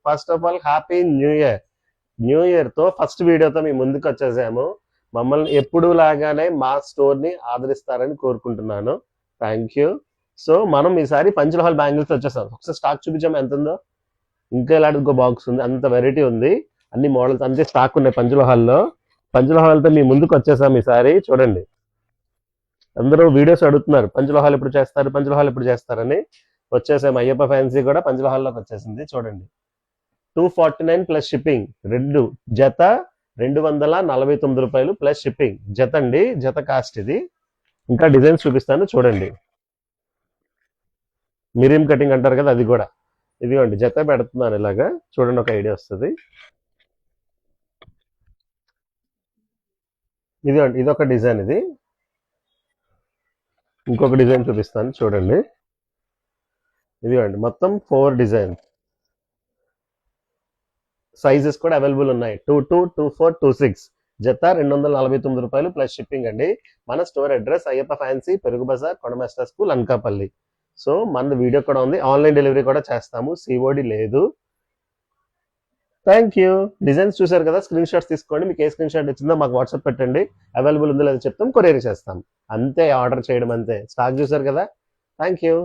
First of all happy new year. New year తో first వీడియోతో మీ ముందుకు వచ్చేసాము. మమ్మల్ని ఎప్పుడు లాగానే మా స్టోర్ ని ఆదరిస్తారని కోరుకుంటున్నాను. Thank you. సో మనం ఈసారి పంచలోహాల్ బ్యాంగిల్స్ వచ్చేసాం. ఒకసారి స్టాక్ చూపించాము ఎంత ఉందో. ఇంకా ఇలాంటి ఇంకో బాక్స్ ఉంది, అంత వెరైటీ ఉంది, అన్ని మోడల్స్ అంతే స్టాక్ ఉన్నాయి పంచలోహాల్లో. పంచలోహాలతో మీ ముందుకు వచ్చేసాం ఈసారి. చూడండి, అందరూ వీడియోస్ అడుగుతున్నారు పంచలోహాలు ఎప్పుడు చేస్తారు, పంచలోహాలు ఎప్పుడు చేస్తారని. వచ్చేసాం. అయ్యప్ప ఫ్యాన్సీ కూడా పంచలోహాల్లోకి వచ్చేసింది. చూడండి, 249 ప్లస్ షిప్పింగ్. రెండు జత 249 రూపాయలు ప్లస్ షిప్పింగ్. జత అండి, జత కాస్ట్ ఇది. ఇంకా డిజైన్స్ చూపిస్తాను చూడండి. మిరియం కటింగ్ అంటారు కదా, అది కూడా. ఇదిగోండి జత పెడుతున్నాను ఇలాగా, చూడండి ఒక ఐడియా వస్తుంది. ఇదిగోండి, ఇదొక డిజైన్. ఇది ఇంకొక డిజైన్ చూపిస్తాను చూడండి. ఇదిగోండి మొత్తం 4 డిజైన్. సైజెస్ కూడా అవైలబుల్ ఉన్నాయి, 22, 24, 26. జత 249 రూపాయలు ప్లస్ షిప్పింగ్ అండి. మన స్టోర్ అడ్రస్ అయ్యప్ప ఫ్యాన్సీ, పెరుగు బజార్, కొండమాస్టర్ స్కూల్, అనకాపల్లి. సో మన వీడియో కూడా ఉంది, ఆన్లైన్ డెలివరీ కూడా చేస్తాము, సిఓడి లేదు. Thank you. డిజైన్స్ చూసారు కదా, స్క్రీన్ షాట్స్ తీసుకోండి. మీకు ఏ స్క్రీన్ షాట్ వచ్చిందో మాకు వాట్సాప్ పెట్టండి, అవైలబుల్ ఉందో లేదో చెప్తాం, కొరియర్ చేస్తాం. అంతే, ఆర్డర్ చేయడం అంతే. స్టాక్ చూసారు కదా. Thank you.